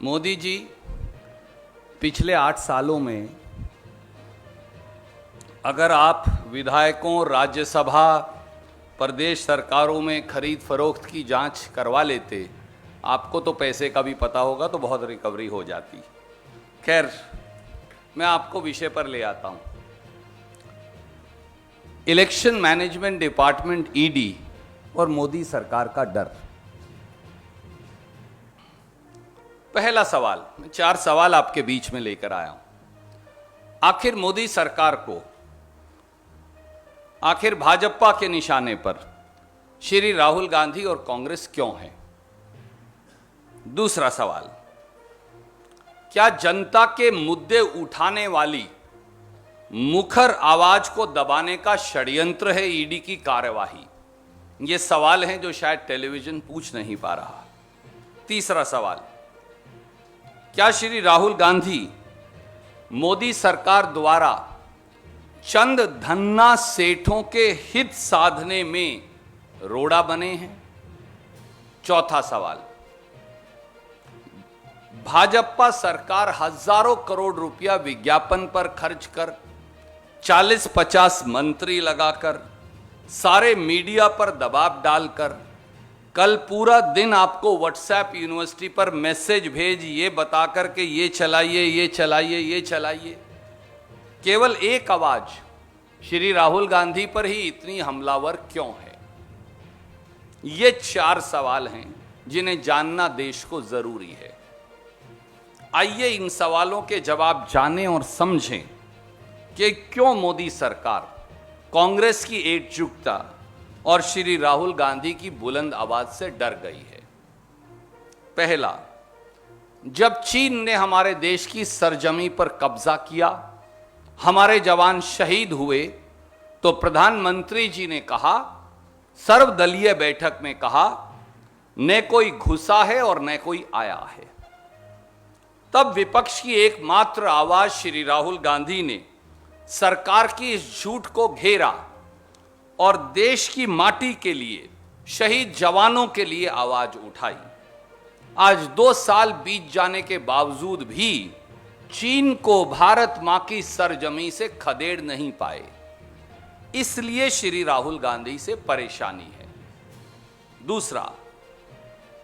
मोदी जी पिछले 8 सालों में अगर आप विधायकों, राज्यसभा, प्रदेश सरकारों में खरीद फरोख्त की जांच करवा लेते, आपको तो पैसे का भी पता होगा तो बहुत रिकवरी हो जाती। खैर, मैं आपको विषय पर ले आता हूं। इलेक्शन मैनेजमेंट डिपार्टमेंट ईडी और मोदी सरकार का डर। पहला सवाल, मैं 4 सवाल आपके बीच में लेकर आया हूं। आखिर मोदी सरकार को, आखिर भाजपा के निशाने पर श्री राहुल गांधी और कांग्रेस क्यों है? दूसरा सवाल, क्या जनता के मुद्दे उठाने वाली मुखर आवाज को दबाने का षड्यंत्र है ईडी की कार्यवाही? ये सवाल हैं जो शायद टेलीविजन पूछ नहीं पा रहा। तीसरा सवाल, क्या श्री राहुल गांधी मोदी सरकार द्वारा चंद धन्ना सेठों के हित साधने में रोड़ा बने हैं? चौथा सवाल, भाजपा सरकार हजारों करोड़ रुपया विज्ञापन पर खर्च कर 40-50 मंत्री लगाकर, सारे मीडिया पर दबाव डालकर, कल पूरा दिन आपको व्हाट्सएप यूनिवर्सिटी पर मैसेज भेज ये बताकर के ये चलाइए, ये चलाइए, ये चलाइए, केवल एक आवाज श्री राहुल गांधी पर ही इतनी हमलावर क्यों है? ये 4 सवाल हैं जिन्हें जानना देश को जरूरी है। आइए इन सवालों के जवाब जानें और समझें कि क्यों मोदी सरकार कांग्रेस की एकजुटता और श्री राहुल गांधी की बुलंद आवाज से डर गई है। पहला, जब चीन ने हमारे देश की सरजमी पर कब्जा किया, हमारे जवान शहीद हुए, तो प्रधानमंत्री जी ने कहा, सर्वदलीय बैठक में कहा, न कोई घुसा है और न कोई आया है। तब विपक्ष की एकमात्र आवाज श्री राहुल गांधी ने सरकार की इस झूठ को घेरा और देश की माटी के लिए, शहीद जवानों के लिए आवाज उठाई। आज 2 साल बीत जाने के बावजूद भी चीन को भारत मां की सरजमी से खदेड़ नहीं पाए, इसलिए श्री राहुल गांधी से परेशानी है। दूसरा,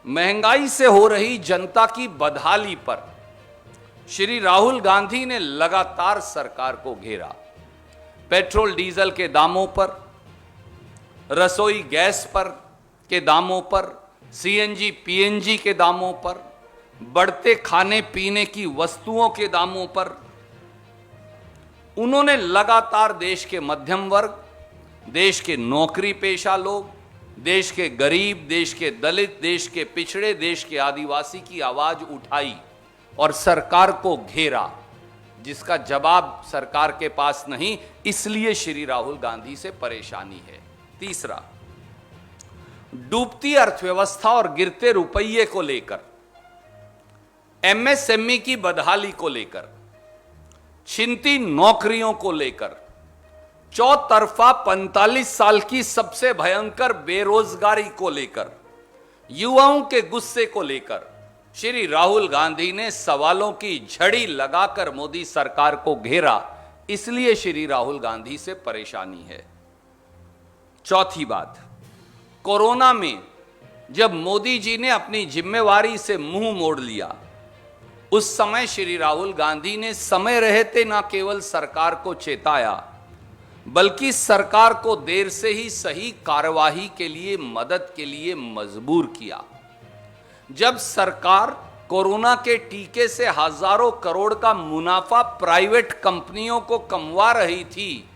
महंगाई से हो रही जनता की बदहाली पर श्री राहुल गांधी ने लगातार सरकार को घेरा। पेट्रोल डीजल के दामों पर, रसोई गैस पर के दामों पर, सीएनजी पीएनजी के दामों पर, बढ़ते खाने पीने की वस्तुओं के दामों पर उन्होंने लगातार देश के मध्यम वर्ग, देश के नौकरी पेशा लोग, देश के गरीब, देश के दलित, देश के पिछड़े, देश के आदिवासी की आवाज उठाई और सरकार को घेरा, जिसका जवाब सरकार के पास नहीं, इसलिए श्री राहुल गांधी से परेशानी है। तीसरा, डूबती अर्थव्यवस्था और गिरते रुपये को लेकर, एमएसएमई की बदहाली को लेकर, छिनती नौकरियों को लेकर, चौतरफा 45 साल की सबसे भयंकर बेरोजगारी को लेकर, युवाओं के गुस्से को लेकर श्री राहुल गांधी ने सवालों की झड़ी लगाकर मोदी सरकार को घेरा, इसलिए श्री राहुल गांधी से परेशानी है। चौथी बात, कोरोना में जब मोदी जी ने अपनी जिम्मेवारी से मुंह मोड़ लिया, उस समय श्री राहुल गांधी ने समय रहते न केवल सरकार को चेताया, बल्कि सरकार को देर से ही सही कार्यवाही के लिए, मदद के लिए मजबूर किया। जब सरकार कोरोना के टीके से हजारों करोड़ का मुनाफा प्राइवेट कंपनियों को कमवा रही थी,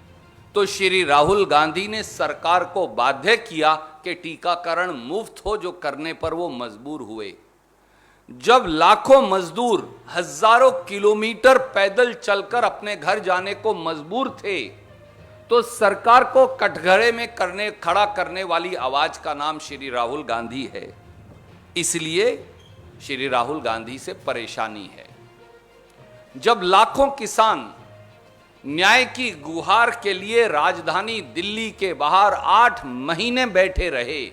तो श्री राहुल गांधी ने सरकार को बाध्य किया कि टीकाकरण मुफ्त हो, जो करने पर वो मजबूर हुए। जब लाखों मजदूर हजारों किलोमीटर पैदल चलकर अपने घर जाने को मजबूर थे, तो सरकार को कटघरे में खड़ा करने वाली आवाज का नाम श्री राहुल गांधी है, इसलिए श्री राहुल गांधी से परेशानी है। जब लाखों किसान न्याय की गुहार के लिए राजधानी दिल्ली के बाहर 8 महीने बैठे रहे,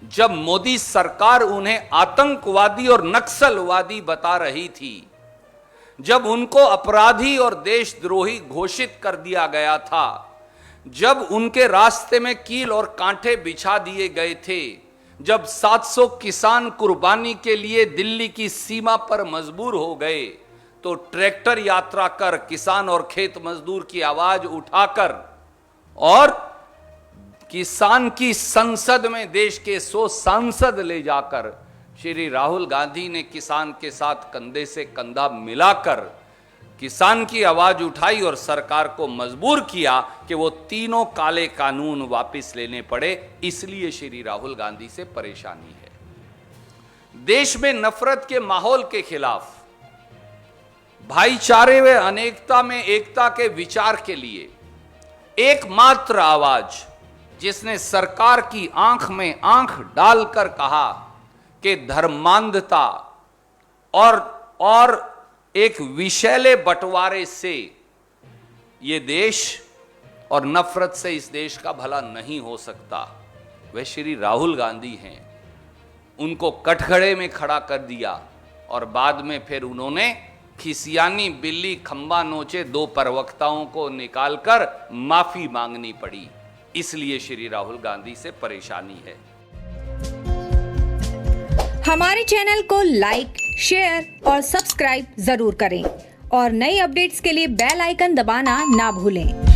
जब मोदी सरकार उन्हें आतंकवादी और नक्सलवादी बता रही थी, जब उनको अपराधी और देशद्रोही घोषित कर दिया गया था, जब उनके रास्ते में कील और कांटे बिछा दिए गए थे, जब 700 किसान कुर्बानी के लिए दिल्ली की सीमा पर मजबूर हो गए, तो ट्रैक्टर यात्रा कर किसान और खेत मजदूर की आवाज उठाकर और किसान की संसद में देश के 100 सांसद ले जाकर श्री राहुल गांधी ने किसान के साथ कंधे से कंधा मिलाकर किसान की आवाज उठाई और सरकार को मजबूर किया कि वो तीनों काले कानून वापस लेने पड़े। इसलिए श्री राहुल गांधी से परेशानी है। देश में नफरत के माहौल के खिलाफ, भाईचारे व अनेकता में एकता के विचार के लिए एकमात्र आवाज जिसने सरकार की आंख में आंख डालकर कहा कि धर्मांधता और एक विषैले बंटवारे से ये देश और नफरत से इस देश का भला नहीं हो सकता, वह श्री राहुल गांधी हैं। उनको कटघरे में खड़ा कर दिया और बाद में फिर उन्होंने खिसियानी बिल्ली खंबा नोचे 2 प्रवक्ताओं को निकालकर माफी मांगनी पड़ी। इसलिए श्री राहुल गांधी से परेशानी है। हमारे चैनल को लाइक, शेयर और सब्सक्राइब जरूर करें और नई अपडेट्स के लिए बेल आइकन दबाना ना भूलें।